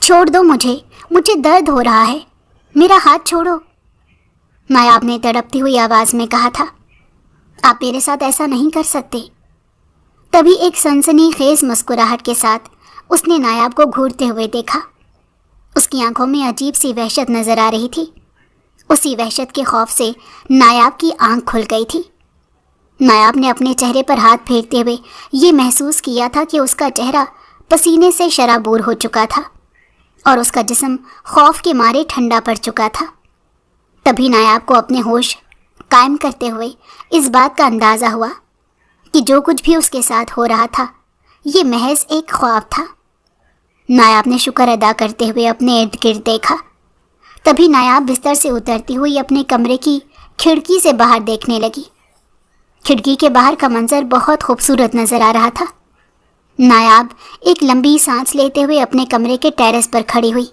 چھوڑ دو مجھے درد ہو رہا ہے، میرا ہاتھ چھوڑو، نایاب نے تڑپتی ہوئی آواز میں کہا تھا۔ آپ میرے ساتھ ایسا نہیں کر سکتے۔ تبھی ایک سنسنی خیز مسکراہٹ کے ساتھ اس نے نایاب کو گھورتے ہوئے دیکھا۔ اس کی آنکھوں میں عجیب سی وحشت نظر آ رہی تھی۔ اسی وحشت کے خوف سے نایاب کی آنکھ کھل گئی تھی۔ نایاب نے اپنے چہرے پر ہاتھ پھیرتے ہوئے یہ محسوس کیا تھا کہ اس کا چہرہ پسینے سے شرابور ہو چکا تھا اور اس کا جسم خوف کے مارے ٹھنڈا پڑ چکا تھا۔ تبھی نایاب کو اپنے ہوش قائم کرتے ہوئے اس بات کا اندازہ ہوا کہ جو کچھ بھی اس کے ساتھ ہو رہا تھا یہ محض ایک خواب تھا۔ نایاب نے شکر ادا کرتے ہوئے اپنے ارد گرد دیکھا۔ تبھی نایاب بستر سے اترتی ہوئی اپنے کمرے کی کھڑکی سے باہر دیکھنے لگی۔ کھڑکی کے باہر کا منظر بہت خوبصورت نظر آ رہا تھا۔ نایاب ایک لمبی سانس لیتے ہوئے اپنے کمرے کے ٹیرس پر کھڑی ہوئی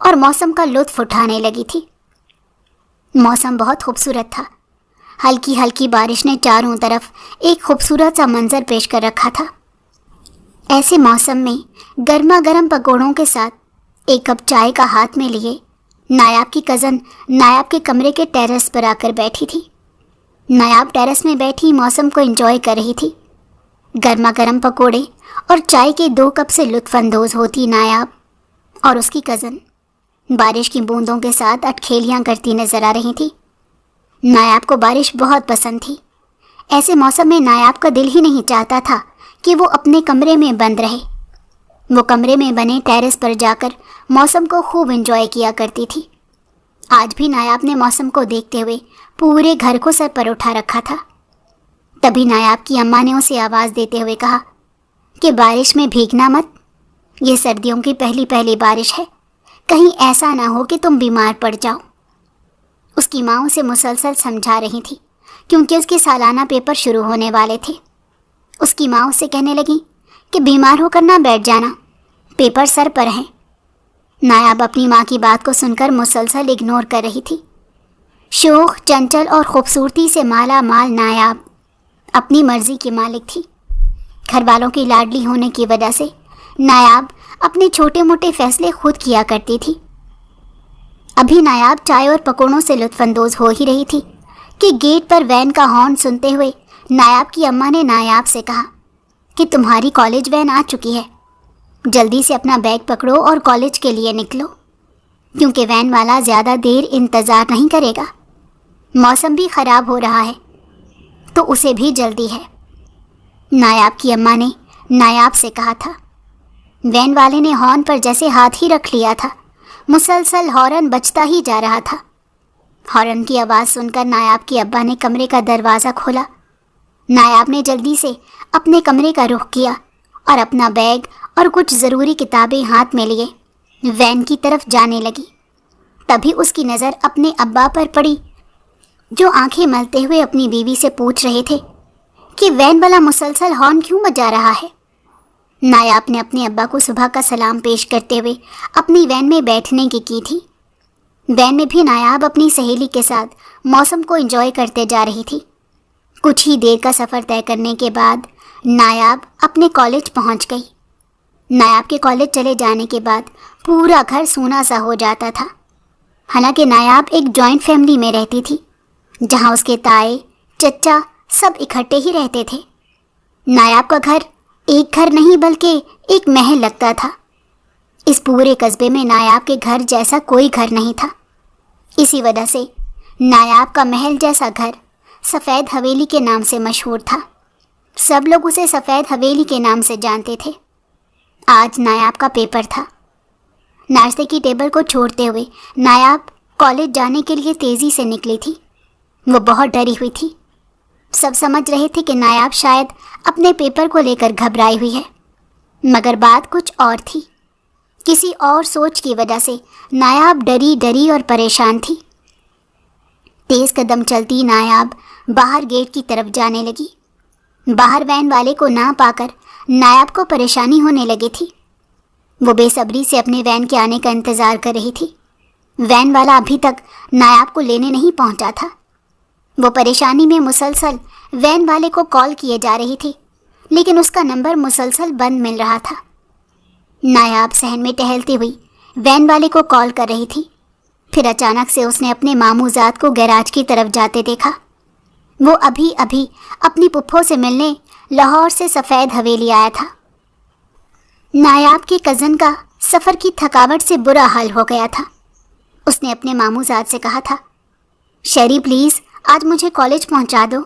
اور موسم کا لطف اٹھانے لگی تھی۔ موسم بہت خوبصورت تھا۔ ہلکی ہلکی بارش نے چاروں طرف ایک خوبصورت سا منظر پیش کر رکھا تھا۔ ایسے موسم میں گرما گرم پکوڑوں کے ساتھ ایک کپ چائے کا ہاتھ میں لیے نایاب کی کزن نایاب کے کمرے کے ٹیرس پر آ کر بیٹھی تھی۔ نایاب ٹیرس میں بیٹھی موسم کو انجوائے کر رہی تھی۔ گرما گرم پکوڑے اور چائے کے 2 کپ سے لطف اندوز ہوتی نایاب اور اس کی کزن بارش کی بوندوں کے ساتھ اٹکھیلیاں کرتی نظر آ رہی تھی۔ نایاب کو بارش بہت پسند تھی۔ ایسے موسم میں نایاب کا دل ہی نہیں چاہتا تھا کہ وہ اپنے کمرے میں بند رہے۔ وہ کمرے میں بنے ٹیرس پر جا کر موسم کو خوب انجوائے کیا کرتی تھی۔ آج بھی نایاب نے موسم کو دیکھتے ہوئے پورے گھر کو سر پر اٹھا رکھا تھا۔ تبھی نایاب کی اماں نے اسے آواز دیتے ہوئے کہا کہ بارش میں بھیگنا مت، یہ سردیوں کی پہلی بارش ہے، کہیں ایسا نہ ہو کہ تم بیمار پڑ جاؤ۔ اس کی ماں اسے مسلسل سمجھا رہی تھی کیونکہ اس کے سالانہ پیپر شروع ہونے والے تھے۔ اس کی ماں اسے کہنے لگی کہ بیمار ہو کر نہ بیٹھ جانا، پیپر سر پر ہیں۔ نایاب اپنی ماں کی بات کو سن کر مسلسل اگنور کر رہی تھی۔ شوخ، چنچل اور خوبصورتی سے مالا مال نایاب اپنی مرضی کی مالک تھی۔ گھر والوں کی لاڈلی ہونے کی وجہ سے نایاب اپنے چھوٹے موٹے فیصلے خود کیا کرتی تھی۔ ابھی نایاب چائے اور پکوڑوں سے لطف اندوز ہو ہی رہی تھی کہ گیٹ پر وین کا ہارن سنتے ہوئے نایاب کی اماں نے نایاب سے کہا کہ تمہاری کالج وین آ چکی ہے، جلدی سے اپنا بیگ پکڑو اور کالج کے لیے نکلو، کیونکہ وین والا زیادہ دیر انتظار نہیں کرے گا۔ موسم بھی خراب ہو رہا ہے تو اسے بھی جلدی ہے۔ نایاب کی اماں نے نایاب سے کہا تھا۔ وین والے نے ہارن پر جیسے ہاتھ ہی رکھ لیا تھا، مسلسل ہارن بجتا ہی جا رہا تھا۔ ہارن کی آواز سن کر نایاب کے ابا نے کمرے کا دروازہ کھولا۔ نایاب نے جلدی سے اپنے کمرے کا رخ کیا اور اپنا بیگ اور کچھ ضروری کتابیں ہاتھ میں لیے وین کی طرف جانے لگی۔ تبھی اس کی نظر اپنے ابا پر پڑی، جو آنکھیں ملتے ہوئے اپنی بیوی سے پوچھ رہے تھے کہ وین والا مسلسل ہارن کیوں بجا رہا ہے۔ نایاب نے اپنے ابا کو صبح کا سلام پیش کرتے ہوئے اپنی وین میں بیٹھنے کی تھی۔ وین میں بھی نایاب اپنی سہیلی کے ساتھ موسم کو انجوائے کرتے جا رہی تھی۔ کچھ ہی دیر کا سفر طے کرنے کے بعد نایاب اپنے کالج پہنچ گئی۔ نایاب کے کالج چلے جانے کے بعد پورا گھر سونا سا ہو جاتا تھا۔ حالانکہ نایاب ایک جوائنٹ فیملی میں رہتی تھی جہاں اس کے تائے، چچا سب اکٹھے ہی رہتے تھے۔ نایاب کا گھر ایک گھر نہیں بلکہ ایک محل لگتا تھا۔ اس پورے قصبے میں نایاب کے گھر جیسا کوئی گھر نہیں تھا۔ اسی وجہ سے نایاب کا محل جیسا گھر سفید حویلی کے نام سے مشہور تھا۔ سب لوگ اسے سفید حویلی کے نام سے جانتے تھے۔ آج نایاب کا پیپر تھا۔ ناشتے کی ٹیبل کو چھوڑتے ہوئے نایاب کالج جانے کے لیے تیزی سے نکلی تھی۔ وہ بہت ڈری ہوئی تھی۔ سب سمجھ رہے تھے کہ نایاب شاید اپنے پیپر کو لے کر گھبرائی ہوئی ہے، مگر بات کچھ اور تھی۔ کسی اور سوچ کی وجہ سے نایاب ڈری اور پریشان تھی۔ تیز قدم چلتی نایاب باہر گیٹ کی طرف جانے لگی۔ باہر وین والے کو نہ پا کر نایاب کو پریشانی ہونے لگی تھی۔ وہ بے صبری سے اپنے وین کے آنے کا انتظار کر رہی تھی۔ وین والا ابھی تک نایاب کو لینے نہیں پہنچا تھا۔ وہ پریشانی میں مسلسل وین والے کو کال کیے جا رہی تھی، لیکن اس کا نمبر مسلسل بند مل رہا تھا۔ نایاب صحن میں ٹہلتی ہوئی وین والے کو کال کر رہی تھی۔ پھر اچانک سے اس نے اپنے ماموں زاد کو گیراج کی طرف جاتے دیکھا۔ وہ ابھی ابھی اپنی پھپھو سے ملنے لاہور سے سفید حویلی آیا تھا۔ نایاب کے کزن کا سفر کی تھکاوٹ سے برا حال ہو گیا تھا۔ اس نے اپنے ماموں زاد سے کہا تھا، شیری پلیز آج مجھے کالج پہنچا دو۔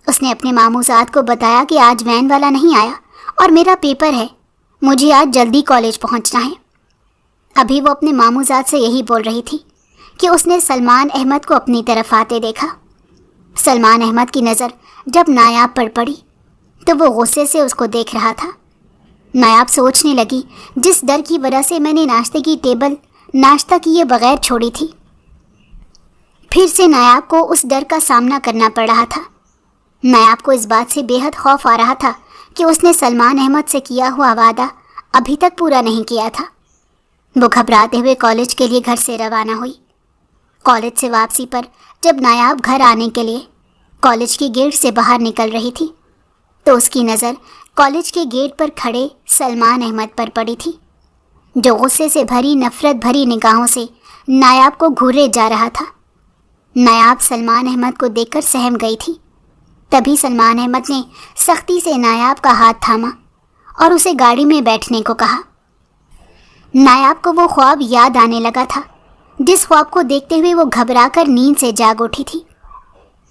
اس نے اپنے ماموں زاد کو بتایا کہ آج وین والا نہیں آیا اور میرا پیپر ہے، مجھے آج جلدی کالج پہنچنا ہے۔ ابھی وہ اپنے ماموں زاد سے یہی بول رہی تھی کہ اس نے سلمان احمد کو اپنی طرف آتے دیکھا۔ سلمان احمد کی نظر جب نایاب پر پڑی تو وہ غصے سے اس کو دیکھ رہا تھا۔ نایاب سوچنے لگی، جس ڈر کی وجہ سے میں نے ناشتے کی ٹیبل ناشتہ کیے بغیر چھوڑی تھی، پھر سے نایاب کو اس ڈر کا سامنا کرنا پڑ رہا تھا۔ نایاب کو اس بات سے بے حد خوف آ رہا تھا کہ اس نے سلمان احمد سے کیا ہوا وعدہ ابھی تک پورا نہیں کیا تھا۔ وہ گھبراتے ہوئے کالج کے لیے گھر سے روانہ ہوئی۔ کالج سے واپسی پر جب نایاب گھر آنے کے لیے کالج کی گیٹ سے باہر نکل رہی تھی تو اس کی نظر کالج کے گیٹ پر کھڑے سلمان احمد پر پڑی تھی، جو غصے سے بھری نفرت بھری نگاہوں سے نایاب کو گھورے جا رہا تھا۔ نایاب سلمان احمد کو دیکھ کر سہم گئی تھی۔ تبھی سلمان احمد نے سختی سے نایاب کا ہاتھ تھاما اور اسے گاڑی میں بیٹھنے کو کہا۔ نایاب کو وہ خواب یاد آنے لگا تھا جس خواب کو دیکھتے ہوئے وہ گھبرا کر نیند سے جاگ اٹھی تھی۔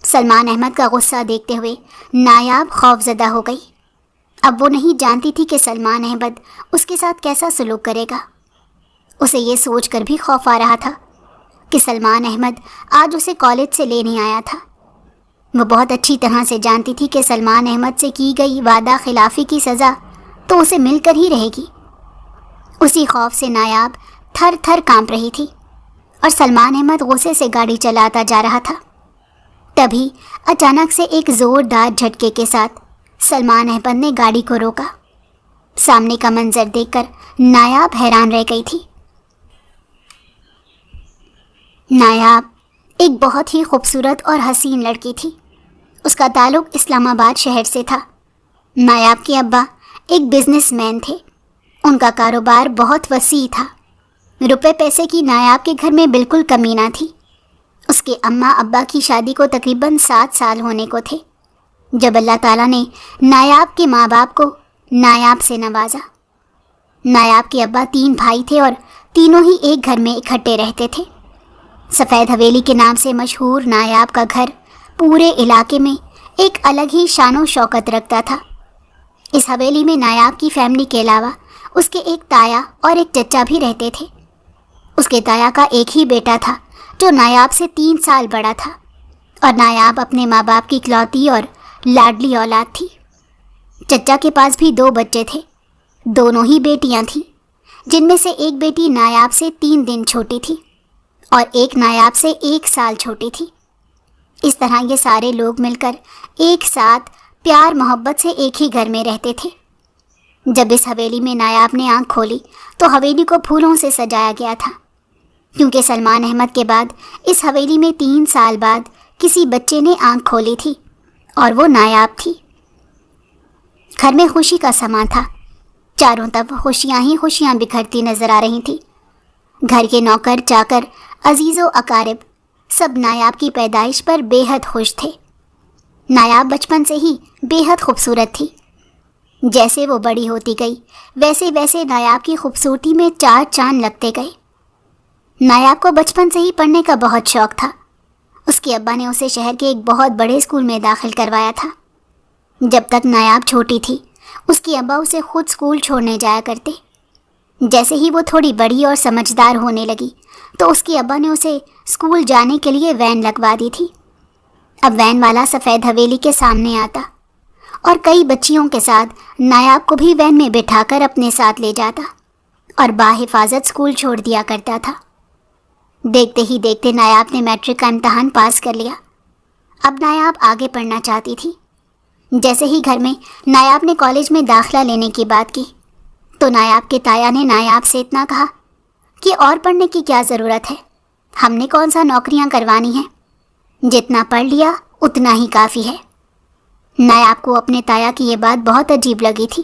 سلمان احمد کا غصہ دیکھتے ہوئے نایاب خوفزدہ ہو گئی۔ اب وہ نہیں جانتی تھی کہ سلمان احمد اس کے ساتھ کیسا سلوک کرے گا۔ اسے یہ سوچ کر بھی خوف آ رہا تھا کہ سلمان احمد آج اسے کالج سے لینے آیا تھا۔ وہ بہت اچھی طرح سے جانتی تھی کہ سلمان احمد سے کی گئی وعدہ خلافی کی سزا تو اسے مل کر ہی رہے گی۔ اسی خوف سے نایاب تھر تھر کانپ رہی تھی اور سلمان احمد غصے سے گاڑی چلاتا جا رہا تھا۔ تبھی اچانک سے ایک زوردار جھٹکے کے ساتھ سلمان احمد نے گاڑی کو روکا۔ سامنے کا منظر دیکھ کر نایاب حیران رہ گئی تھی۔ نایاب ایک بہت ہی خوبصورت اور حسین لڑکی تھی۔ اس کا تعلق اسلام آباد شہر سے تھا۔ نایاب کے ابا ایک بزنس مین تھے۔ ان کا کاروبار بہت وسیع تھا۔ روپے پیسے کی نایاب کے گھر میں بالکل کمی نہ تھی۔ اس کے اماں ابا کی شادی کو تقریباً 7 سال ہونے کو تھے جب اللہ تعالیٰ نے نایاب کے ماں باپ کو نایاب سے نوازا۔ نایاب کے ابا 3 بھائی تھے اور تینوں ہی ایک گھر میں اکٹھے رہتے تھے۔ سفید حویلی کے نام سے مشہور نایاب کا گھر پورے علاقے میں ایک الگ ہی شان و شوکت رکھتا تھا۔ اس حویلی میں نایاب کی فیملی کے علاوہ اس کے ایک تایا اور ایک چچا بھی رہتے تھے۔ اس کے تایا کا ایک ہی بیٹا تھا جو نایاب سے 3 سال بڑا تھا، اور نایاب اپنے ماں باپ کی اکلوتی اور لاڈلی اولاد تھی۔ چچا کے پاس بھی 2 بچے تھے، دونوں ہی بیٹیاں تھیں، جن میں سے ایک بیٹی نایاب سے 3 دن چھوٹی تھی اور ایک نایاب سے 1 سال چھوٹی تھی۔ اس طرح یہ سارے لوگ مل کر ایک ساتھ پیار محبت سے ایک ہی گھر میں رہتے تھے۔ جب اس حویلی میں نایاب نے آنکھ کھولی تو حویلی کو پھولوں سے سجایا گیا تھا، کیونکہ سلمان احمد کے بعد اس حویلی میں 3 سال بعد کسی بچے نے آنکھ کھولی تھی اور وہ نایاب تھی۔ گھر میں خوشی کا سماں تھا۔ چاروں طرف خوشیاں ہی خوشیاں بکھرتی نظر آ رہی تھیں۔ گھر کے نوکر چاکر عزیز و اقارب سب نایاب کی پیدائش پر بے حد خوش تھے۔ نایاب بچپن سے ہی بے حد خوبصورت تھی۔ جیسے وہ بڑی ہوتی گئی ویسے ویسے نایاب کی خوبصورتی میں 4 چاند لگتے گئے۔ نایاب کو بچپن سے ہی پڑھنے کا بہت شوق تھا۔ اس کے ابا نے اسے شہر کے ایک بہت بڑے اسکول میں داخل کروایا تھا۔ جب تک نایاب چھوٹی تھی اس کے ابا اسے خود اسکول چھوڑنے جایا کرتے۔ جیسے ہی وہ تھوڑی بڑی اور سمجھدار ہونے لگی تو اس کے ابا نے اسے اسکول جانے کے لیے وین لگوا دی تھی۔ اب وین والا سفید حویلی کے سامنے آتا اور کئی بچیوں کے ساتھ نایاب کو بھی وین میں بٹھا کر اپنے ساتھ لے جاتا اور باحفاظت اسکول چھوڑ دیا کرتا تھا۔ دیکھتے ہی دیکھتے نایاب نے میٹرک کا امتحان پاس کر لیا۔ اب نایاب آگے پڑھنا چاہتی تھی۔ جیسے ہی گھر میں نایاب نے کالج میں داخلہ لینے کی بات کی تو نایاب کے تایا نے نایاب سے اتنا کہا کہ اور پڑھنے کی کیا ضرورت ہے، ہم نے کون سا نوکریاں کروانی ہیں، جتنا پڑھ لیا اتنا ہی کافی ہے۔ نایاب کو اپنے تایا کی یہ بات بہت عجیب لگی تھی۔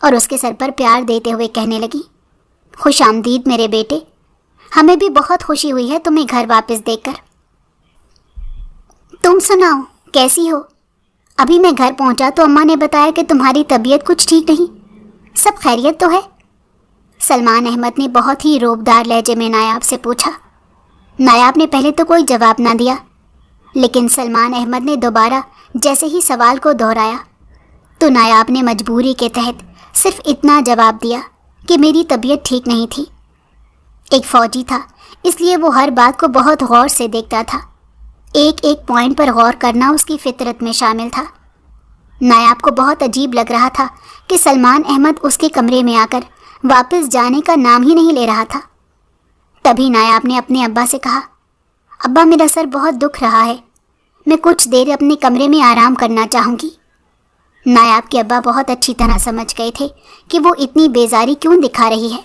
اور اس کے سر پر پیار دیتے ہوئے کہنے لگی، خوش آمدید میرے بیٹے، ہمیں بھی بہت خوشی ہوئی ہے تمہیں گھر واپس دیکھ کر۔ تم سناؤ کیسی ہو؟ ابھی میں گھر پہنچا تو اماں نے بتایا کہ تمہاری طبیعت کچھ ٹھیک نہیں، سب خیریت تو ہے؟ سلمان احمد نے بہت ہی روبدار لہجے میں نایاب سے پوچھا۔ نایاب نے پہلے تو کوئی جواب نہ دیا، لیکن سلمان احمد نے دوبارہ جیسے ہی سوال کو دہرایا تو نایاب نے مجبوری کے تحت صرف اتنا جواب دیا کہ میری طبیعت ٹھیک نہیں تھی۔ ایک فوجی تھا، اس لیے وہ ہر بات کو بہت غور سے دیکھتا تھا، ایک ایک پوائنٹ پر غور کرنا اس کی فطرت میں شامل تھا۔ نایاب کو بہت عجیب لگ رہا تھا کہ سلمان احمد اس کے کمرے میں آ کر واپس جانے کا نام ہی نہیں لے رہا تھا۔ تبھی نایاب نے اپنے ابا سے کہا، ابا میرا سر بہت دکھ رہا ہے، میں کچھ دیر اپنے کمرے میں آرام کرنا چاہوں گی۔ نایاب کے ابا بہت اچھی طرح سمجھ گئے تھے کہ وہ اتنی بیزاری کیوں دکھا رہی ہے۔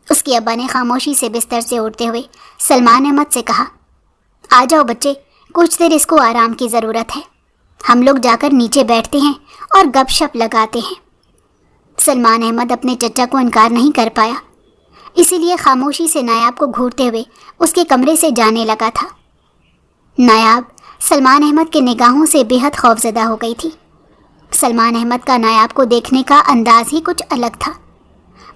اس کے ابا نے خاموشی سے بستر سے اٹھتے ہوئے سلمان احمد سے کہا، آ جاؤ بچے، کچھ دیر اس کو آرام کی ضرورت ہے، ہم لوگ جا کر نیچے بیٹھتے ہیں اور گپ شپ لگاتے ہیں۔ سلمان احمد اپنے چچا کو انکار نہیں کر پایا، اسی لیے خاموشی سے نایاب کو گھورتے ہوئے اس کے کمرے سے جانے لگا تھا۔ نایاب سلمان احمد کے نگاہوں سے بے حد خوفزدہ ہو گئی تھی۔ سلمان احمد کا نایاب کو دیکھنے کا انداز ہی کچھ الگ تھا۔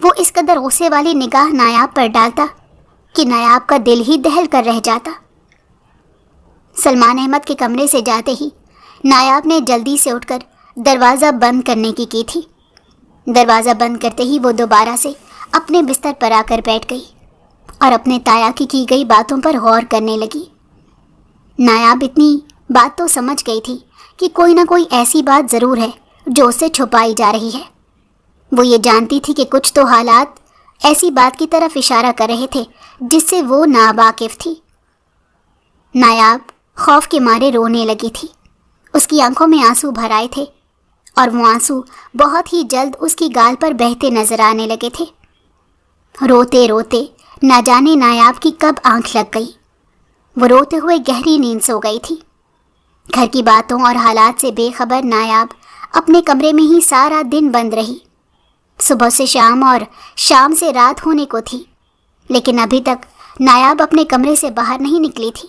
وہ اس قدر غصے والی نگاہ نایاب پر ڈالتا کہ نایاب کا دل ہی دہل کر رہ جاتا۔ سلمان احمد کے کمرے سے جاتے ہی نایاب نے جلدی سے اٹھ کر دروازہ بند کرنے کی تھی۔ دروازہ بند کرتے ہی وہ دوبارہ سے اپنے بستر پر آ کر بیٹھ گئی اور اپنے تایا کی گئی باتوں پر غور کرنے لگی۔ نایاب اتنی بات تو سمجھ گئی تھی کہ کوئی نہ کوئی ایسی بات ضرور ہے جو اسے چھپائی جا رہی ہے۔ وہ یہ جانتی تھی کہ کچھ تو حالات ایسی بات کی طرف اشارہ کر رہے تھے جس سے وہ ناواقف تھی۔ نایاب خوف کے مارے رونے لگی تھی، اس کی آنکھوں میں آنسو بھر آئے تھے اور وہ آنسو بہت ہی جلد اس کی گال پر بہتے نظر آنے لگے تھے۔ روتے روتے نہ جانے نایاب کی کب آنکھ لگ گئی، وہ روتے ہوئے گہری نیند سو گئی تھی۔ گھر کی باتوں اور حالات سے بے خبر نایاب اپنے کمرے میں ہی سارا دن بند رہی۔ صبح سے شام اور شام سے رات ہونے کو تھی، لیکن ابھی تک نایاب اپنے کمرے سے باہر نہیں نکلی تھی۔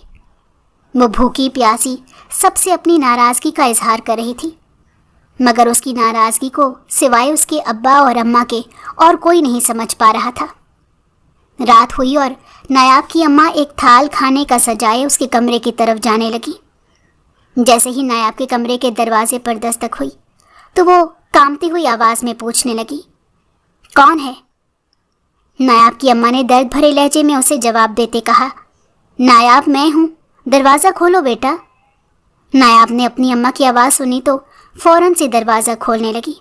وہ بھوکی پیاسی سب سے اپنی ناراضگی کا اظہار کر رہی تھی، مگر اس کی ناراضگی کو سوائے اس کے ابا اور اماں کے اور کوئی نہیں سمجھ پا رہا تھا۔ رات ہوئی اور نایاب کی اماں ایک تھال کھانے کا سجائے اس کے کمرے کی طرف جانے لگی۔ جیسے ہی نایاب کے کمرے کے دروازے پر دستک ہوئی تو وہ کانپتی ہوئی آواز میں پوچھنے لگی، کون ہے؟ نایاب کی اماں نے درد بھرے لہجے میں اسے جواب دیتے کہا، نایاب میں ہوں، دروازہ کھولو بیٹا۔ نایاب نے اپنی اماں کی آواز سنی تو فوراً سے دروازہ کھولنے لگی۔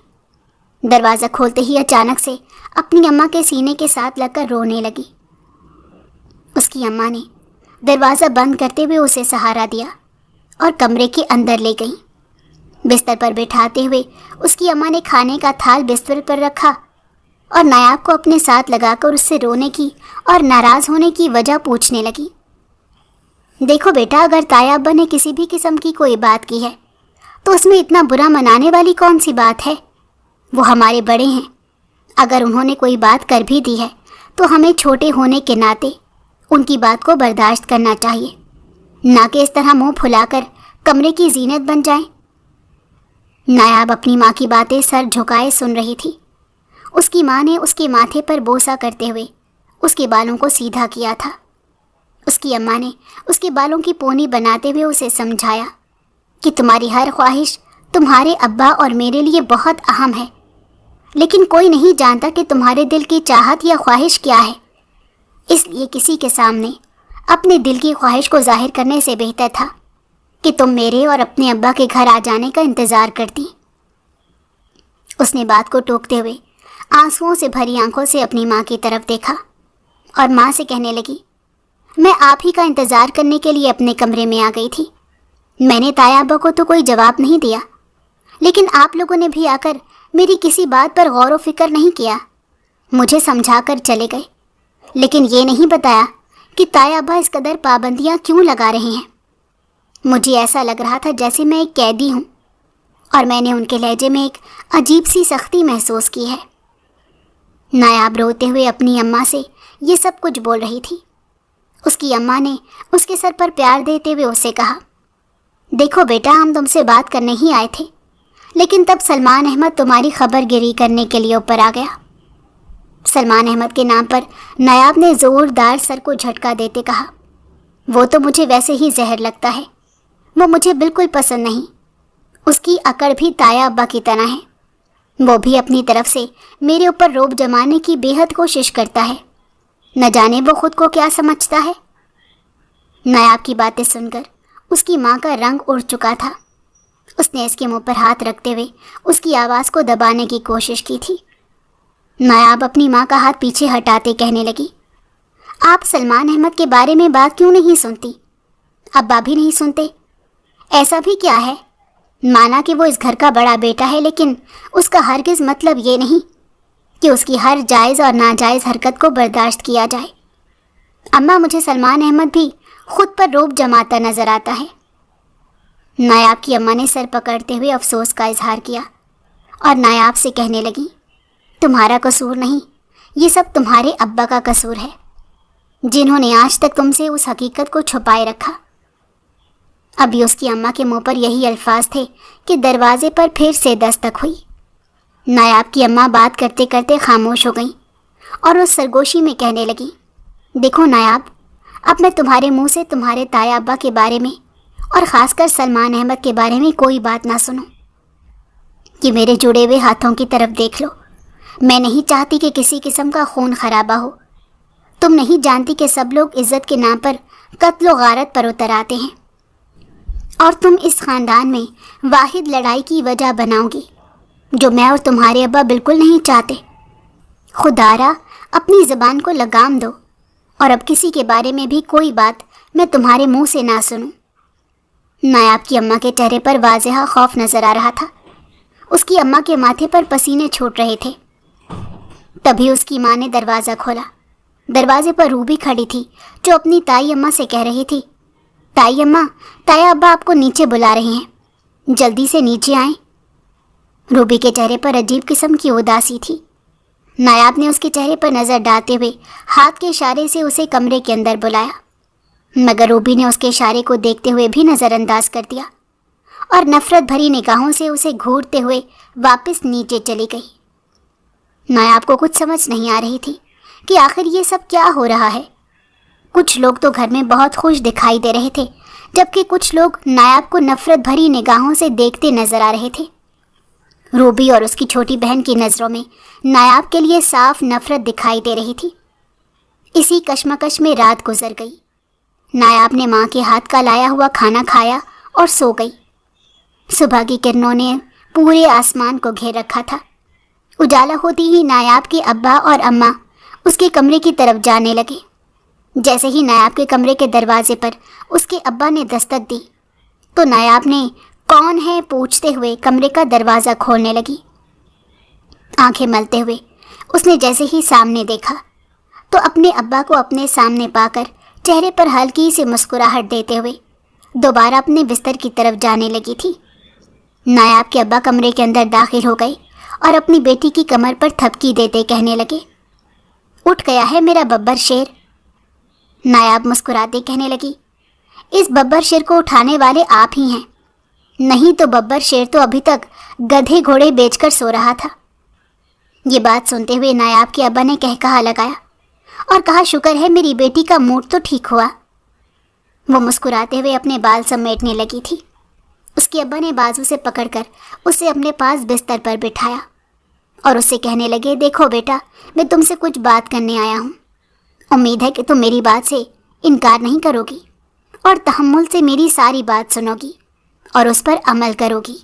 دروازہ کھولتے ہی اچانک سے اپنی اماں کے سینے کے ساتھ لگ کر رونے لگی۔ اس کی اماں نے دروازہ بند کرتے ہوئے اسے سہارا دیا اور کمرے کے اندر لے گئی۔ بستر پر بٹھاتے ہوئے اس کی اماں نے کھانے کا تھال بستر پر رکھا اور نایاب کو اپنے ساتھ لگا کر اس سے رونے کی اور ناراض ہونے کی وجہ پوچھنے لگی۔ دیکھو بیٹا، اگر تایا ابا نے کسی بھی قسم کی کوئی بات کی ہے تو اس میں اتنا برا منانے والی کون سی بات ہے؟ وہ ہمارے بڑے ہیں، اگر انہوں نے کوئی بات کر بھی دی ہے تو ہمیں چھوٹے ہونے کے ناطے ان کی بات کو برداشت کرنا چاہیے، نہ کہ اس طرح منہ پھلا کر کمرے کی زینت بن جائیں۔ نایاب اپنی ماں کی باتیں سر جھکائے سن رہی تھی۔ اس کی ماں نے اس کے ماتھے پر بوسہ کرتے ہوئے اس کے بالوں کو سیدھا کیا تھا۔ اس کی اماں نے اس کے بالوں کی پونی بناتے ہوئے اسے سمجھایا کہ تمہاری ہر خواہش تمہارے ابا اور میرے لیے بہت اہم ہے، لیکن کوئی نہیں جانتا کہ تمہارے دل کی چاہت یا خواہش کیا ہے، اس لیے کسی کے سامنے اپنے دل کی خواہش کو ظاہر کرنے سے بہتر تھا کہ تم میرے اور اپنے ابا کے گھر آ جانے کا انتظار کرتی۔ اس نے بات کو ٹوکتے ہوئے آنسوؤں سے بھری آنکھوں سے اپنی ماں کی طرف دیکھا اور ماں سے کہنے لگی، میں آپ ہی کا انتظار کرنے کے لیے اپنے کمرے میں آ گئی تھی۔ میں نے تایا ابا کو تو کوئی جواب نہیں دیا، لیکن آپ لوگوں نے بھی آ کر میری کسی بات پر غور و فکر نہیں کیا، مجھے سمجھا کر چلے گئے، لیکن یہ نہیں بتایا کہ تایا ابا اس قدر پابندیاں کیوں لگا رہے ہیں۔ مجھے ایسا لگ رہا تھا جیسے میں ایک قیدی ہوں اور میں نے ان کے لہجے میں ایک عجیب سی سختی محسوس کی ہے۔ نایاب روتے ہوئے اپنی اماں سے یہ سب کچھ بول رہی تھی۔ اس کی اماں نے اس کے سر پر پیار دیتے ہوئے اسے کہا، دیکھو بیٹا، ہم تم سے بات کرنے ہی آئے تھے، لیکن تب سلمان احمد تمہاری خبر گیری کرنے کے لیے اوپر آ گیا۔ سلمان احمد کے نام پر نایاب نے زوردار سر کو جھٹکا دیتے کہا، وہ تو مجھے ویسے ہی زہر لگتا ہے، وہ مجھے بالکل پسند نہیں۔ اس کی اکڑ بھی تایا ابا کی طرح ہے، وہ بھی اپنی طرف سے میرے اوپر روب جمانے کی بے حد کوشش کرتا ہے، نہ جانے وہ خود کو کیا سمجھتا ہے۔ نایاب کی باتیں سن کر اس کی ماں کا رنگ اڑ چکا تھا۔ اس نے اس کے منہ پر ہاتھ رکھتے ہوئے اس کی آواز کو دبانے کی کوشش کی تھی۔ نایاب اپنی ماں کا ہاتھ پیچھے ہٹاتے کہنے لگی، آپ سلمان احمد کے بارے میں بات کیوں نہیں سنتی؟ ابا بھی نہیں سنتے؟ ایسا بھی کیا ہے؟ مانا کہ وہ اس گھر کا بڑا بیٹا ہے، لیکن اس کا ہرگز مطلب یہ نہیں کہ اس کی ہر جائز اور ناجائز حرکت کو برداشت کیا جائے۔ اماں، مجھے سلمان احمد بھی خود پر روب جماتا نظر آتا ہے۔ نایاب کی اماں نے سر پکڑتے ہوئے افسوس کا اظہار کیا اور نایاب سے کہنے لگی، تمہارا قصور نہیں، یہ سب تمہارے ابا کا قصور ہے، جنہوں نے آج تک تم سے اس حقیقت کو چھپائے رکھا۔ ابھی اس کی اماں کے منہ پر یہی الفاظ تھے کہ دروازے پر پھر سے دستک ہوئی۔ نایاب کی اماں بات کرتے کرتے خاموش ہو گئیں اور اس سرگوشی میں کہنے لگی، دیکھو نایاب، اب میں تمہارے منہ سے تمہارے تایا ابا کے بارے میں اور خاص کر سلمان احمد کے بارے میں کوئی بات نہ سنوں۔ کہ میرے جڑے ہوئے ہاتھوں کی طرف دیکھ لو، میں نہیں چاہتی کہ کسی قسم کا خون خرابہ ہو۔ تم نہیں جانتی کہ سب لوگ عزت کے نام پر قتل و غارت پر اتر آتے ہیں، اور تم اس خاندان میں واحد لڑائی کی وجہ بناؤ گی، جو میں اور تمہارے ابا بالکل نہیں چاہتے۔ خدا را اپنی زبان کو لگام دو، اور اب کسی کے بارے میں بھی کوئی بات میں تمہارے منہ سے نہ سنوں۔ نایاب کی اماں کے چہرے پر واضح خوف نظر آ رہا تھا۔ اس کی اماں کے ماتھے پر پسینے چھوٹ رہے تھے۔ تبھی اس کی ماں نے دروازہ کھولا۔ دروازے پر روبی کھڑی تھی، جو اپنی تائی اماں سے کہہ رہی تھی، تائی اماں، تایا ابا آپ کو نیچے بلا رہے ہیں، جلدی سے نیچے آئیں۔ روبی کے چہرے پر عجیب قسم کی اداسی تھی۔ نایاب نے اس کے چہرے پر نظر ڈالتے ہوئے ہاتھ کے اشارے سے اسے کمرے کے اندر بلایا، مگر روبی نے اس کے اشارے کو دیکھتے ہوئے بھی نظر انداز کر دیا اور نفرت بھری نگاہوں سے اسے گھورتے ہوئے واپس نیچے چلی گئی۔ نایاب کو کچھ سمجھ نہیں آ رہی تھی کہ آخر یہ سب کیا ہو رہا ہے۔ کچھ لوگ تو گھر میں بہت خوش دکھائی دے رہے تھے، جبکہ کچھ لوگ نایاب کو نفرت بھری نگاہوں سے دیکھتے نظر آ رہے تھے۔ روبی اور اس کی چھوٹی بہن کی نظروں میں نایاب کے لیے صاف نفرت دکھائی دے رہی تھی۔ اسی کشمکش میں رات گزر گئی۔ نایاب نے ماں کے ہاتھ کا لایا ہوا کھانا کھایا اور سو گئی۔ صبح کی کرنوں نے پورے آسمان کو گھیر رکھا تھا۔ اجالا ہوتی ہی نایاب کے ابا اور اماں اس کے کمرے کی طرف جانے لگے۔ جیسے ہی نایاب کے کمرے کے دروازے پر اس کے ابا نے دستک دی تو نایاب نے کون ہے پوچھتے ہوئے کمرے کا دروازہ کھولنے لگی۔ آنکھیں ملتے ہوئے اس نے جیسے ہی سامنے دیکھا تو اپنے ابا کو اپنے سامنے پا کر چہرے پر ہلکی سی مسکراہٹ دیتے ہوئے دوبارہ اپنے بستر کی طرف جانے لگی تھی۔ نایاب کے ابا کمرے کے اندر داخل ہو گئے اور اپنی بیٹی کی کمر پر تھپکی دیتے کہنے لگے، اٹھ گیا ہے میرا ببر شیر۔ نایاب مسکراتے کہنے لگی، اس ببر شیر کو اٹھانے والے آپ ہی ہیں، نہیں تو ببر شیر تو ابھی تک گدھے گھوڑے بیچ کر سو رہا تھا۔ یہ بات سنتے ہوئے نایاب کے ابا نے کہا لگایا اور کہا، شکر ہے میری بیٹی کا موڈ تو ٹھیک ہوا۔ وہ مسکراتے ہوئے اپنے بال سمیٹنے لگی تھی۔ اس کے ابا نے بازو سے پکڑ کر اسے اپنے پاس بستر پر بٹھایا اور اسے کہنے لگے، دیکھو بیٹا، میں تم سے کچھ بات کرنے آیا ہوں۔ امید ہے کہ تم میری بات سے انکار نہیں کرو گی اور تحمل سے میری ساری بات سنو گی اور اس پر عمل کرو گی۔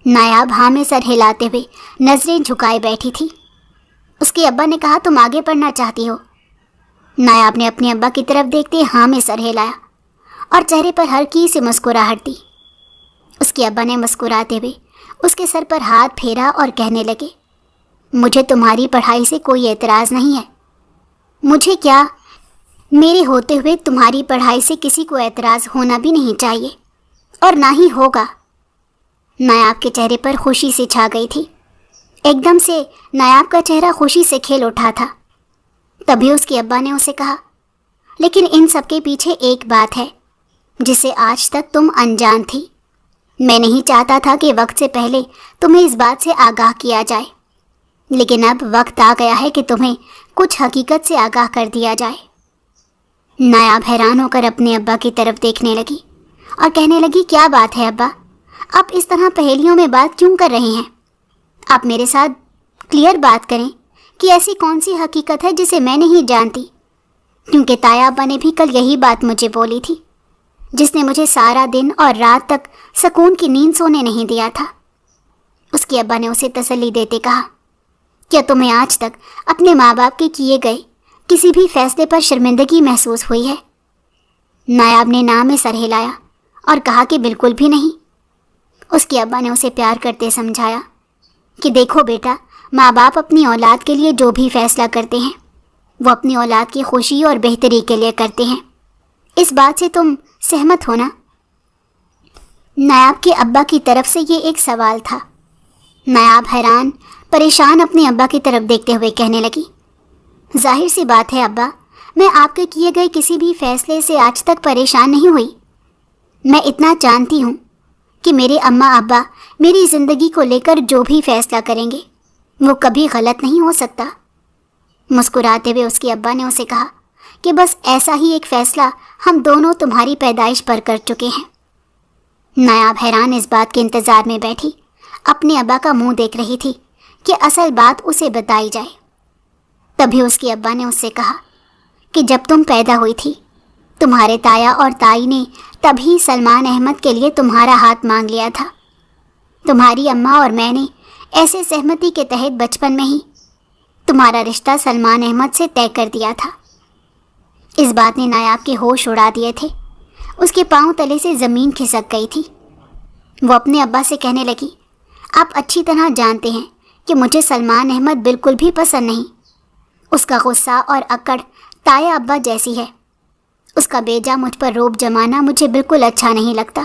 نایاب ہاں میں سر ہلاتے ہوئے نظریں جھکائے بیٹھی تھی۔ اس کے ابا نے کہا، تم آگے پڑھنا چاہتی ہو؟ نایاب نے اپنے ابا کی طرف دیکھتے ہاں میں سر ہلایا اور چہرے پر ہلکی سی مسکراہٹ دی۔ اس کے ابا نے مسکراتے ہوئے اس کے سر پر ہاتھ پھیرا اور کہنے لگے، مجھے تمہاری پڑھائی سے کوئی اعتراض نہیں ہے۔ مجھے کیا، میرے ہوتے ہوئے تمہاری پڑھائی سے کسی کو اعتراض ہونا بھی نہیں چاہیے اور نہ ہی ہوگا۔ نایاب کے چہرے پر خوشی سے چھا گئی تھی۔ ایک دم سے نایاب کا چہرہ خوشی سے کھل اٹھا تھا۔ تبھی اس کے ابا نے اسے کہا، لیکن ان سب کے پیچھے ایک بات ہے جسے آج تک تم انجان تھی۔ میں نہیں چاہتا تھا کہ وقت سے پہلے تمہیں اس بات سے آگاہ کیا جائے، لیکن اب وقت آ گیا ہے کہ تمہیں کچھ حقیقت سے آگاہ کر دیا جائے۔ نایاب حیران ہو کر اپنے ابا کی طرف دیکھنے لگی اور کہنے لگی، کیا بات ہے ابا؟ آپ اس طرح پہیلیوں میں بات کیوں کر رہے ہیں؟ آپ میرے ساتھ کلیئر بات کریں کہ ایسی کون سی حقیقت ہے جسے میں نہیں جانتی، کیونکہ تایا ابا نے بھی کل یہی بات مجھے بولی تھی، جس نے مجھے سارا دن اور رات تک سکون کی نیند سونے نہیں دیا تھا۔ اس کے ابا نے اسے تسلی دیتے کہا، کیا تمہیں آج تک اپنے ماں باپ کے کیے گئے کسی بھی فیصلے پر شرمندگی محسوس ہوئی ہے؟ نایاب نے نام میں سر ہلایا اور کہا کہ بالکل بھی نہیں۔ اس کے ابا نے اسے پیار کرتے سمجھایا کہ دیکھو بیٹا، ماں باپ اپنی اولاد کے لیے جو بھی فیصلہ کرتے ہیں وہ اپنی اولاد کی خوشی اور بہتری کے لیے کرتے ہیں۔ اس بات سے تم سہمت ہو نا؟ نایاب کے ابا کی طرف سے یہ ایک سوال تھا۔ نایاب حیران پریشان اپنے ابا کی طرف دیکھتے ہوئے کہنے لگی، ظاہر سی بات ہے ابا، میں آپ کے کیے گئے کسی بھی فیصلے سے آج تک پریشان نہیں ہوئی۔ میں اتنا جانتی ہوں کہ میرے اماں ابا میری زندگی کو لے کر جو بھی فیصلہ کریں گے وہ کبھی غلط نہیں ہو سکتا۔ مسکراتے ہوئے اس کے ابا نے اسے کہا کہ بس ایسا ہی ایک فیصلہ ہم دونوں تمہاری پیدائش پر کر چکے ہیں۔ نایاب حیران اس بات کے انتظار میں بیٹھی اپنے ابا کا منہ دیکھ رہی تھی کہ اصل بات اسے بتائی جائے۔ تبھی اس کے ابا نے اس سے کہا کہ جب تم پیدا ہوئی تھی تمہارے تایا اور تائی نے تبھی سلمان احمد کے لیے تمہارا ہاتھ مانگ لیا تھا۔ تمہاری اماں اور میں نے ایسے سہمتی کے تحت بچپن میں ہی تمہارا رشتہ سلمان احمد سے طے کر دیا تھا۔ اس بات نے نایاب کے ہوش اڑا دیے تھے۔ اس کے پاؤں تلے سے زمین کھسک گئی تھی۔ وہ اپنے ابا سے کہنے لگی، آپ اچھی طرح جانتے ہیں کہ مجھے سلمان احمد بالکل بھی پسند نہیں۔ اس کا غصہ اور اکڑ تایا ابا جیسی ہے۔ اس کا بیجا مجھ پر روب جمانا مجھے بالکل اچھا نہیں لگتا۔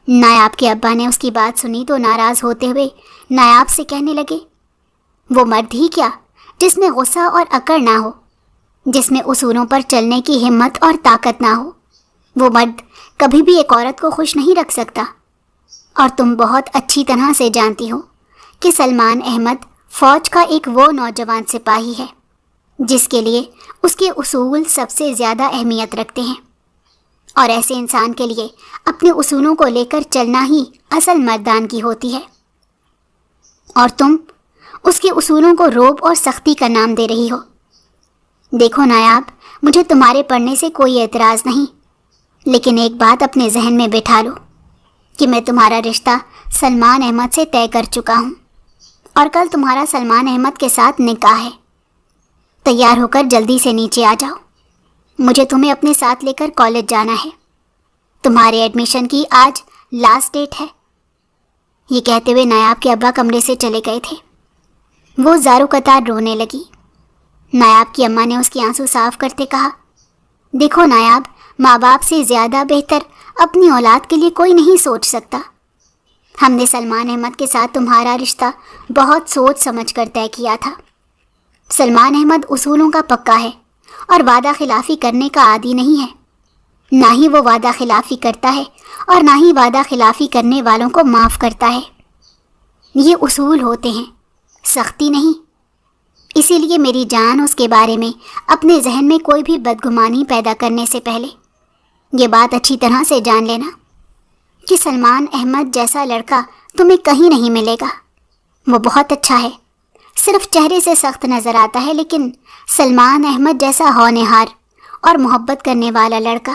نایاب کے ابا نے اس کی بات سنی تو ناراض ہوتے ہوئے نایاب سے کہنے لگے، وہ مرد ہی کیا جس میں غصہ اور اکڑ نہ ہو، جس میں اصولوں پر چلنے کی ہمت اور طاقت نہ ہو، وہ مرد کبھی بھی ایک عورت کو خوش نہیں رکھ سکتا۔ اور تم بہت اچھی طرح سے جانتی ہو کہ سلمان احمد فوج کا ایک وہ نوجوان سپاہی ہے جس کے لیے اس کے اصول سب سے زیادہ اہمیت رکھتے ہیں، اور ایسے انسان کے لیے اپنے اصولوں کو لے کر چلنا ہی اصل مردانگی ہوتی ہے۔ اور تم اس کے اصولوں کو روب اور سختی کا نام دے رہی ہو۔ دیکھو نایاب، مجھے تمہارے پڑھنے سے کوئی اعتراض نہیں، لیکن ایک بات اپنے ذہن میں بٹھا لو کہ میں تمہارا رشتہ سلمان احمد سے طے کر چکا ہوں، اور کل تمہارا سلمان احمد کے ساتھ نکاح ہے۔ تیار ہو کر جلدی سے نیچے آ جاؤ، مجھے تمہیں اپنے ساتھ لے کر کالج جانا ہے۔ تمہارے ایڈمیشن کی آج لاسٹ ڈیٹ ہے۔ یہ کہتے ہوئے نایاب کے ابا کمرے سے چلے گئے تھے۔ وہ زارو قطار رونے لگی۔ نایاب کی اماں نے اس کے آنسو صاف کرتے کہا، دیکھو نایاب، ماں باپ سے زیادہ بہتر اپنی اولاد کے لیے کوئی نہیں سوچ سکتا۔ ہم نے سلمان احمد کے ساتھ تمہارا رشتہ بہت سوچ سمجھ کر طے کیا تھا۔ سلمان احمد اصولوں کا پکا ہے اور وعدہ خلافی کرنے کا عادی نہیں ہے۔ نہ ہی وہ وعدہ خلافی کرتا ہے اور نہ ہی وعدہ خلافی کرنے والوں کو معاف کرتا ہے۔ یہ اصول ہوتے ہیں، سختی نہیں۔ اسی لیے میری جان اس کے بارے میں اپنے ذہن میں کوئی بھی بدگمانی پیدا کرنے سے پہلے یہ بات اچھی طرح سے جان لینا کہ سلمان احمد جیسا لڑکا تمہیں کہیں نہیں ملے گا۔ وہ بہت اچھا ہے، صرف چہرے سے سخت نظر آتا ہے، لیکن سلمان احمد جیسا ہونہار اور محبت کرنے والا لڑکا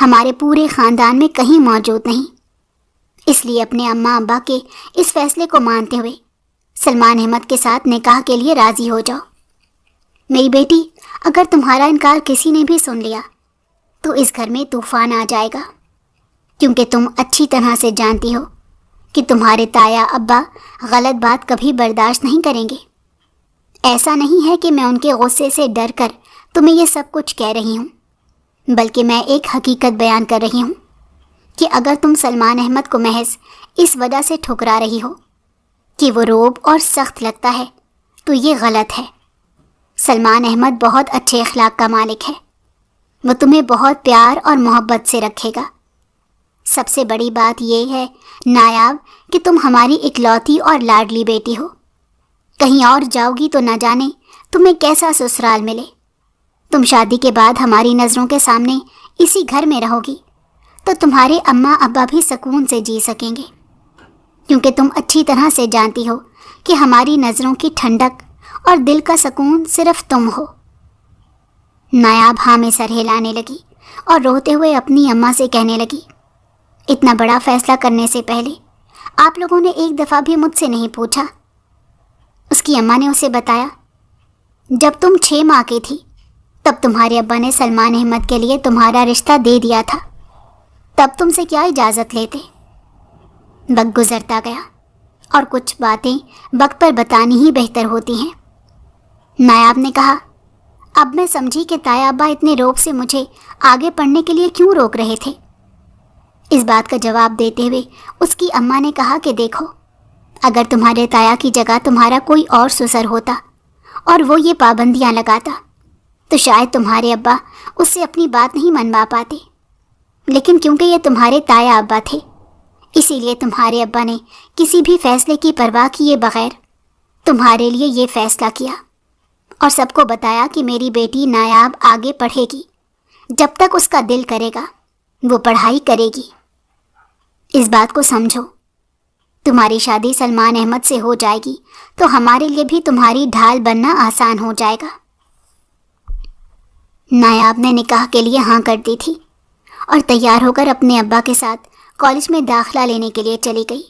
ہمارے پورے خاندان میں کہیں موجود نہیں۔ اس لیے اپنے اماں ابا کے اس فیصلے کو مانتے ہوئے سلمان احمد کے ساتھ نکاح کے لیے راضی ہو جاؤ۔ میری بیٹی، اگر تمہارا انکار کسی نے بھی سن لیا تو اس گھر میں طوفان آ جائے گا، کیونکہ تم اچھی طرح سے جانتی ہو کہ تمہارے تایا ابا غلط بات کبھی برداشت نہیں کریں گے۔ ایسا نہیں ہے کہ میں ان کے غصے سے ڈر کر تمہیں یہ سب کچھ کہہ رہی ہوں، بلکہ میں ایک حقیقت بیان کر رہی ہوں کہ اگر تم سلمان احمد کو محض اس وجہ سے ٹھکرا رہی ہو کہ وہ روب اور سخت لگتا ہے تو یہ غلط ہے۔ سلمان احمد بہت اچھے اخلاق کا مالک ہے، وہ تمہیں بہت پیار اور محبت سے رکھے گا۔ سب سے بڑی بات یہ ہے نایاب کہ تم ہماری اکلوتی اور لاڈلی بیٹی ہو، کہیں اور جاؤ گی تو نہ جانے تمہیں کیسا سسرال ملے۔ تم شادی کے بعد ہماری نظروں کے سامنے اسی گھر میں رہو گی تو تمہارے اماں ابا بھی سکون سے جی سکیں گے، کیونکہ تم اچھی طرح سے جانتی ہو کہ ہماری نظروں کی ٹھنڈک اور دل کا سکون صرف تم ہو۔ نایاب ہاں میں سر ہلانے لگی اور روتے ہوئے اپنی اماں سے کہنے لگی، اتنا بڑا فیصلہ کرنے سے پہلے آپ لوگوں نے ایک دفعہ بھی مجھ سے نہیں پوچھا۔ اس کی اماں نے اسے بتایا، جب تم 6 ماہ کی تھی تب تمہارے ابا نے سلمان احمد کے لیے تمہارا رشتہ دے دیا تھا، تب تم سے کیا اجازت لیتے؟ وقت گزرتا گیا اور کچھ باتیں وقت پر بتانی ہی بہتر ہوتی ہیں۔ نایاب نے کہا، اب میں سمجھی کہ تایا ابا اتنے روب سے مجھے آگے پڑھنے کے لیے کیوں روک رہے تھے۔ اس بات کا جواب دیتے ہوئے اس کی اماں نے کہا کہ دیکھو، اگر تمہارے تایا کی جگہ تمہارا کوئی اور سسر ہوتا اور وہ یہ پابندیاں لگاتا تو شاید تمہارے ابا اس سے اپنی بات نہیں منوا پاتے، لیکن کیونکہ یہ تمہارے تایا ابا تھے اسی لیے تمہارے ابا نے کسی بھی فیصلے کی پرواہ کیے بغیر تمہارے لیے یہ فیصلہ کیا اور سب کو بتایا کہ میری بیٹی نایاب آگے پڑھے گی، جب تک اس کا دل کرے گا وہ پڑھائی کرے گی۔ اس بات کو سمجھو، تمہاری شادی سلمان احمد سے ہو جائے گی تو ہمارے لیے بھی تمہاری ڈھال بننا آسان ہو جائے گا۔ نایاب نے نکاح کے لیے ہاں کر دی تھی اور تیار ہو کر اپنے ابا کے ساتھ کالج میں داخلہ لینے کے لیے چلی گئی۔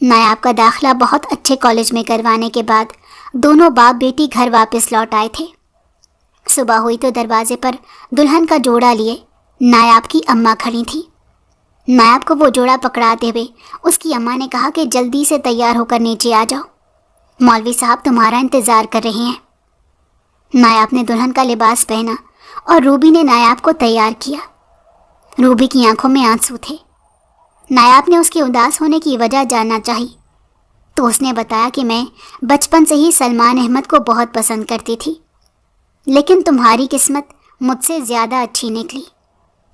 نایاب کا داخلہ بہت اچھے کالج میں کروانے کے بعد دونوں باپ بیٹی گھر واپس لوٹ آئے تھے۔ صبح ہوئی تو دروازے پر دلہن کا جوڑا لیے نایاب کی اماں کھڑی تھی۔ نایاب کو وہ جوڑا پکڑاتے ہوئے اس کی اماں نے کہا کہ جلدی سے تیار ہو کر نیچے آ جاؤ، مولوی صاحب تمہارا انتظار کر رہے ہیں۔ نایاب نے دلہن کا لباس پہنا اور روبی نے نایاب کو تیار کیا۔ روبی کی آنکھوں میں آنسو تھے۔ نایاب نے اس کے اداس ہونے کی وجہ جاننا چاہی تو اس نے بتایا کہ میں بچپن سے ہی سلمان احمد کو بہت پسند کرتی تھی، لیکن تمہاری قسمت مجھ سے زیادہ اچھی نکلی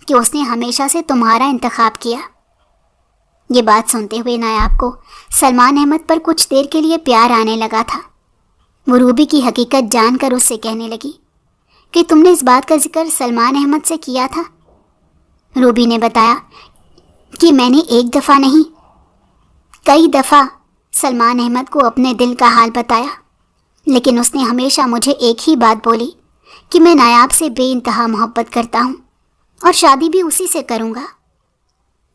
کہ اس نے ہمیشہ سے تمہارا انتخاب کیا۔ یہ بات سنتے ہوئے نایاب کو سلمان احمد پر کچھ دیر کے لیے پیار آنے لگا تھا۔ وہ روبی کی حقیقت جان کر اس سے کہنے لگی کہ تم نے اس بات کا ذکر سلمان احمد سے کیا تھا؟ روبی نے بتایا کہ میں نے ایک دفعہ نہیں، کئی دفعہ سلمان احمد کو اپنے دل کا حال بتایا، لیکن اس نے ہمیشہ مجھے ایک ہی بات بولی کہ میں نایاب سے بے انتہا محبت کرتا ہوں اور شادی بھی اسی سے کروں گا۔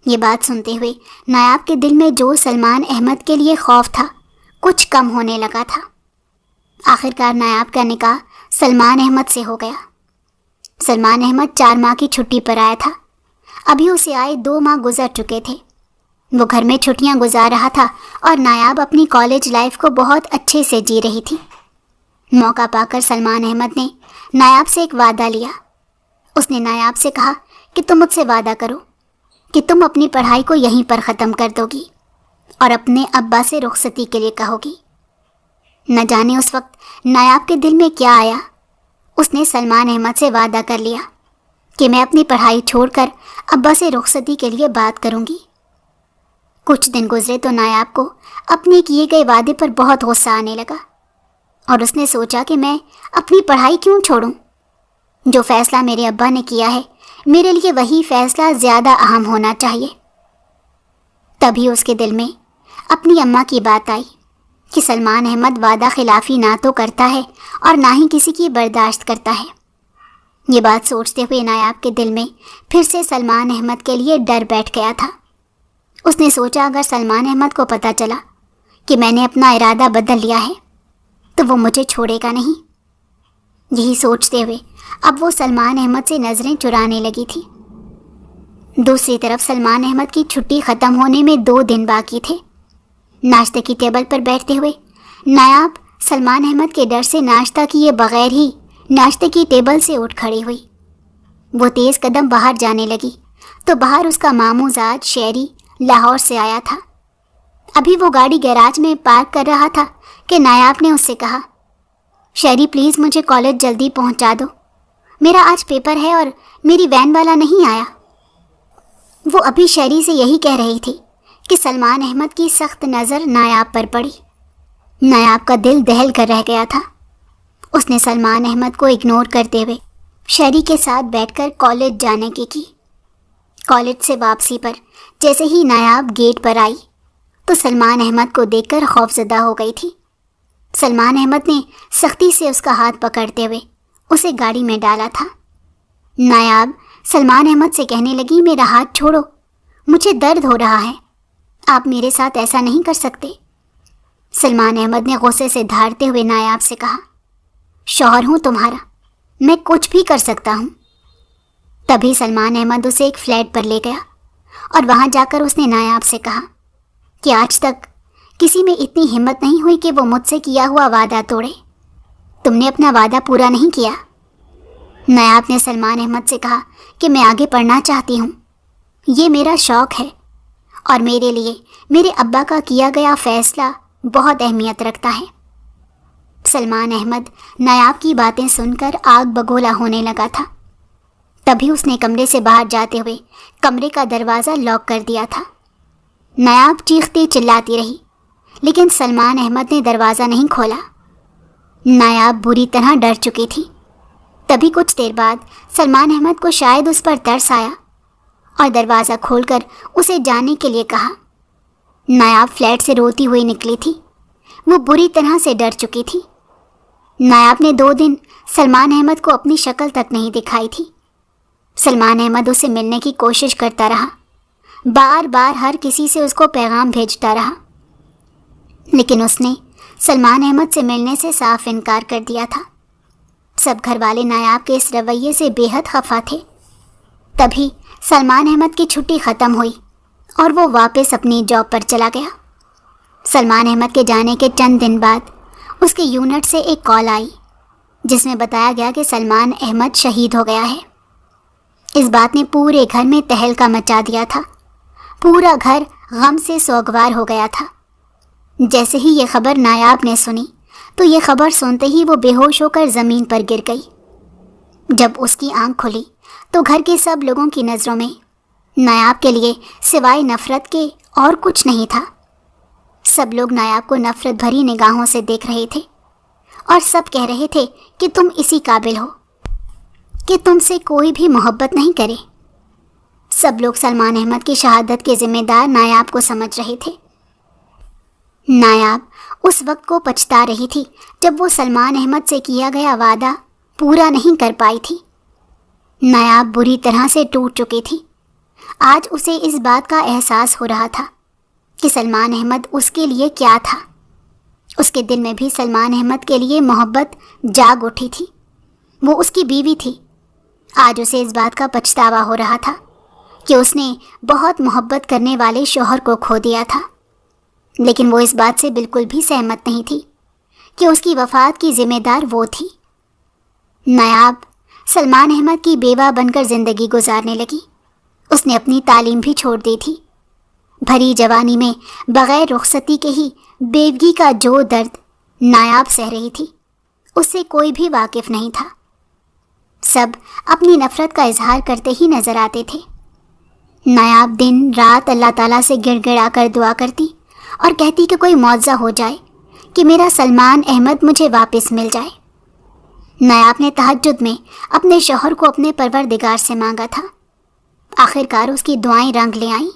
یہ بات سنتے ہوئے نایاب کے دل میں جو سلمان احمد کے لیے خوف تھا کچھ کم ہونے لگا تھا۔ آخرکار نایاب کا نکاح سلمان احمد سے ہو گیا۔ سلمان احمد 4 ماہ کی چھٹی پر آیا تھا، ابھی اسے آئے 2 ماہ گزر چکے تھے۔ وہ گھر میں چھٹیاں گزار رہا تھا اور نایاب اپنی کالج لائف کو بہت اچھے سے جی رہی تھی۔ موقع پا کر سلمان احمد نے نایاب سے ایک وعدہ لیا۔ اس نے نایاب سے کہا کہ تم مجھ سے وعدہ کرو کہ تم اپنی پڑھائی کو یہیں پر ختم کر دو گی اور اپنے ابا سے رخصتی کے لیے کہو گی۔ نہ جانے اس وقت نایاب کے دل میں کیا آیا، اس نے سلمان احمد سے وعدہ کر لیا کہ میں اپنی پڑھائی چھوڑ کر ابا سے رخصتی کے لیے بات کروں گی۔ کچھ دن گزرے تو نایاب کو اپنے کیے گئے وعدے پر بہت غصہ آنے لگا اور اس نے سوچا کہ میں اپنی پڑھائی کیوں چھوڑوں؟ جو فیصلہ میرے ابا نے کیا ہے میرے لیے وہی فیصلہ زیادہ اہم ہونا چاہیے۔ تبھی اس کے دل میں اپنی اماں کی بات آئی کہ سلمان احمد وعدہ خلافی نہ تو کرتا ہے اور نہ ہی کسی کی برداشت کرتا ہے۔ یہ بات سوچتے ہوئے نایاب کے دل میں پھر سے سلمان احمد کے لیے ڈر بیٹھ گیا تھا۔ اس نے سوچا اگر سلمان احمد کو پتہ چلا کہ میں نے اپنا ارادہ بدل لیا ہے تو وہ مجھے چھوڑے گا نہیں۔ یہی سوچتے ہوئے اب وہ سلمان احمد سے نظریں چرانے لگی تھی۔ دوسری طرف سلمان احمد کی چھٹی ختم ہونے میں 2 دن باقی تھے۔ ناشتے کی ٹیبل پر بیٹھتے ہوئے نایاب سلمان احمد کے ڈر سے ناشتہ کیے بغیر ہی ناشتے کی ٹیبل سے اٹھ کھڑی ہوئی۔ وہ تیز قدم باہر جانے لگی تو تو باہر اس کا ماموں زاد شہری لاہور سے آیا تھا۔ ابھی وہ گاڑی گیراج میں پارک کر رہا تھا کہ نایاب نے اس سے کہا، شہری پلیز مجھے کالج جلدی پہنچا دو، میرا آج پیپر ہے اور میری وین والا نہیں آیا۔ وہ ابھی شہری سے یہی کہہ رہی تھی کہ سلمان احمد کی سخت نظر نایاب پر پڑی۔ نایاب کا دل دہل کر رہ گیا تھا۔ اس نے سلمان احمد کو اگنور کرتے ہوئے شہری کے ساتھ بیٹھ کر کالج جانے کی۔ کالج سے واپسی پر جیسے ہی نایاب گیٹ پر آئی تو سلمان احمد کو دیکھ کر خوفزدہ ہو گئی تھی۔ سلمان احمد نے سختی سے اس کا ہاتھ پکڑتے ہوئے اسے گاڑی میں ڈالا تھا۔ نایاب سلمان احمد سے کہنے لگی، میرا ہاتھ چھوڑو، مجھے درد ہو رہا ہے، آپ میرے ساتھ ایسا نہیں کر سکتے۔ سلمان احمد نے غصے سے دھاڑتے ہوئے نایاب سے کہا، شوہر ہوں تمہارا، میں کچھ بھی کر سکتا ہوں۔ تبھی سلمان احمد اسے ایک فلیٹ پر لے گیا اور وہاں جا کر اس نے نایاب سے کہا کہ آج تک کسی میں اتنی ہمت نہیں ہوئی کہ وہ مجھ سے کیا ہوا وعدہ توڑے۔ تم نے اپنا وعدہ پورا نہیں کیا۔ نایاب نے سلمان احمد سے کہا کہ میں آگے پڑھنا چاہتی ہوں، یہ میرا شوق ہے اور میرے لیے میرے ابا کا کیا گیا فیصلہ بہت اہمیت رکھتا ہے۔ سلمان احمد نایاب کی باتیں سن کر آگ بگولا ہونے لگا تھا۔ تبھی اس نے کمرے سے باہر جاتے ہوئے کمرے کا دروازہ لاک کر دیا تھا۔ نایاب چیختی چلاتی رہی لیکن سلمان احمد نے دروازہ نہیں کھولا۔ نایاب بری طرح ڈر چکی تھی۔ تبھی کچھ دیر بعد سلمان احمد کو شاید اس پر ترس آیا اور دروازہ کھول کر اسے جانے کے لیے کہا۔ نایاب فلیٹ سے روتی ہوئی نکلی تھی۔ وہ بری طرح سے ڈر چکی تھی۔ نایاب نے 2 دن سلمان احمد کو اپنی شکل تک نہیں دکھائی تھی۔ سلمان احمد اسے ملنے کی کوشش کرتا رہا، بار بار ہر کسی سے اس کو پیغام بھیجتا رہا، لیکن اس نے سلمان احمد سے ملنے سے صاف انکار کر دیا تھا۔ سب گھر والے نایاب کے اس رویے سے بے حد خفا تھے۔ تبھی سلمان احمد کی چھٹی ختم ہوئی اور وہ واپس اپنی جاب پر چلا گیا۔ سلمان احمد کے جانے کے چند دن بعد اس کے یونٹ سے ایک کال آئی جس میں بتایا گیا کہ سلمان احمد شہید ہو گیا ہے۔ اس بات نے پورے گھر میں تہلکا مچا دیا تھا۔ پورا گھر غم سے سوگوار ہو گیا تھا۔ جیسے ہی یہ خبر نایاب نے سنی تو یہ خبر سنتے ہی وہ بے ہوش ہو کر زمین پر گر گئی۔ جب اس کی آنکھ کھلی تو گھر کے سب لوگوں کی نظروں میں نایاب کے لیے سوائے نفرت کے اور کچھ نہیں تھا۔ سب لوگ نایاب کو نفرت بھری نگاہوں سے دیکھ رہے تھے اور سب کہہ رہے تھے کہ تم اسی قابل ہو کہ تم سے کوئی بھی محبت نہیں کرے۔ سب لوگ سلمان احمد کی شہادت کے ذمہ دار نایاب کو سمجھ رہے تھے۔ نایاب اس وقت کو پچھتا رہی تھی جب وہ سلمان احمد سے کیا گیا وعدہ پورا نہیں کر پائی تھی۔ نایاب بری طرح سے ٹوٹ چکی تھی۔ آج اسے اس بات کا احساس ہو رہا تھا کہ سلمان احمد اس کے لیے کیا تھا۔ اس کے دل میں بھی سلمان احمد کے لیے محبت جاگ اٹھی تھی۔ وہ اس کی بیوی تھی۔ آج اسے اس بات کا پچھتاوا ہو رہا تھا کہ اس نے بہت محبت کرنے والے شوہر کو کھو دیا تھا، لیکن وہ اس بات سے بالکل بھی سہمت نہیں تھی کہ اس کی وفات کی ذمہ دار وہ تھی۔ نایاب سلمان احمد کی بیوہ بن کر زندگی گزارنے لگی۔ اس نے اپنی تعلیم بھی چھوڑ دی تھی۔ بھری جوانی میں بغیر رخصتی کے ہی بیوگی کا جو درد نایاب سہ رہی تھی اس سے کوئی بھی واقف نہیں تھا۔ سب اپنی نفرت کا اظہار کرتے ہی نظر آتے تھے۔ نایاب دن رات اللہ تعالیٰ سے گڑ گڑا کر دعا کرتی اور کہتی کہ کوئی معجزہ ہو جائے کہ میرا سلمان احمد مجھے واپس مل جائے۔ نایاب نے تہجد میں اپنے شوہر کو اپنے پروردگار سے مانگا تھا۔ آخر کار اس کی دعائیں رنگ لے آئیں۔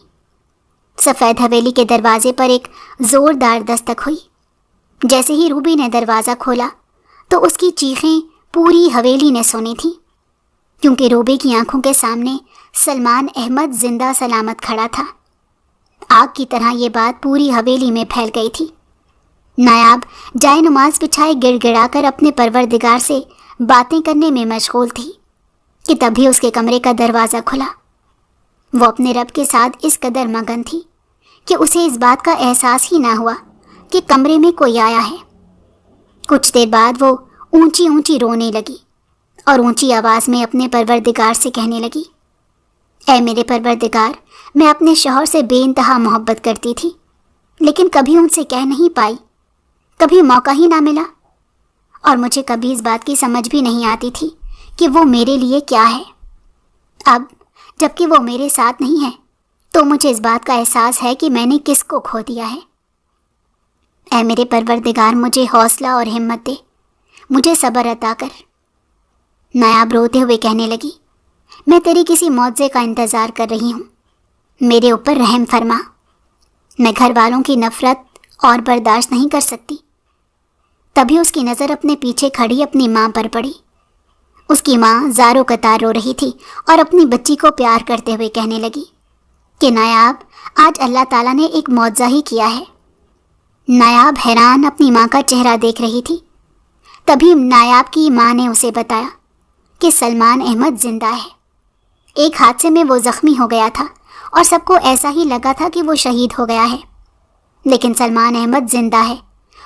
سفید حویلی کے دروازے پر ایک زوردار دستک ہوئی۔ جیسے ہی روبی نے دروازہ کھولا تو اس کی چیخیں پوری حویلی نے سنی تھیں، کیونکہ روبی کی آنکھوں کے سامنے سلمان احمد زندہ سلامت کھڑا تھا۔ آگ کی طرح یہ بات پوری حویلی میں پھیل گئی تھی۔ نایاب جائے نماز بچھائے گڑ گڑا کر اپنے پروردگار سے باتیں کرنے میں مشغول تھی کہ تبھی اس کے کمرے کا دروازہ کھلا۔ وہ اپنے رب کے ساتھ اس قدر مگن تھی کہ اسے اس بات کا احساس ہی نہ ہوا کہ کمرے میں کوئی آیا ہے۔ کچھ دیر بعد وہ اونچی اونچی رونے لگی اور اونچی آواز میں اپنے پروردگار سے کہنے لگی، اے میرے پروردگار، میں اپنے شوہر سے بے انتہا محبت کرتی تھی، لیکن کبھی ان سے کہہ نہیں پائی، کبھی موقع ہی نہ ملا، اور مجھے کبھی اس بات کی سمجھ بھی نہیں آتی تھی کہ وہ میرے لیے کیا ہے۔ اب جب کہ وہ میرے ساتھ نہیں ہے تو مجھے اس بات کا احساس ہے کہ میں نے کس کو کھو دیا ہے۔ اے میرے پروردگار، مجھے حوصلہ اور ہمت دے، مجھے صبر عطا کر۔ نایاب روتے ہوئے کہنے لگی، میں تیری کسی معجزے کا انتظار کر رہی ہوں، میرے اوپر رحم فرما۔ میں گھر والوں کی نفرت اور برداشت نہیں کر سکتی۔ تبھی اس کی نظر اپنے پیچھے کھڑی اپنی ماں پر پڑی۔ اس کی ماں زاروں قطار رو رہی تھی اور اپنی بچی کو پیار کرتے ہوئے کہنے لگی کہ نایاب، آج اللہ تعالیٰ نے ایک معجزہ ہی کیا ہے۔ نایاب حیران اپنی ماں کا چہرہ دیکھ رہی تھی۔ تبھی نایاب کی ماں نے اسے بتایا کہ سلمان احمد زندہ ہے۔ ایک حادثے میں وہ زخمی ہو گیا تھا اور سب کو ایسا ہی لگا تھا کہ وہ شہید ہو گیا ہے، لیکن سلمان احمد زندہ ہے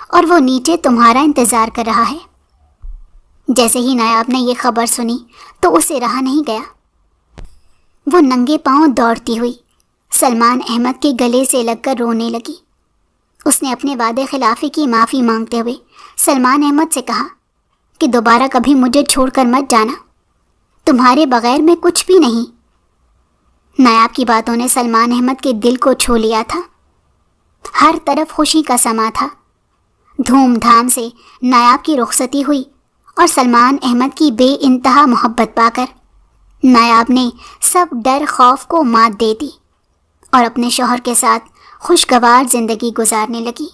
اور وہ نیچے تمہارا انتظار کر رہا ہے۔ جیسے ہی نایاب نے یہ خبر سنی تو اسے رہا نہیں گیا۔ وہ ننگے پاؤں دوڑتی ہوئی سلمان احمد کے گلے سے لگ کر رونے لگی۔ اس نے اپنے وعدے خلافی کی معافی مانگتے ہوئے سلمان احمد سے کہا کہ دوبارہ کبھی مجھے چھوڑ کر مت جانا، تمہارے بغیر میں کچھ بھی نہیں۔ نایاب کی باتوں نے سلمان احمد کے دل کو چھو لیا تھا۔ ہر طرف خوشی کا سما تھا۔ دھوم دھام سے نایاب کی رخصتی ہوئی اور سلمان احمد کی بے انتہا محبت پا کر نایاب نے سب ڈر خوف کو مات دے دی اور اپنے شوہر کے ساتھ خوشگوار زندگی گزارنے لگی۔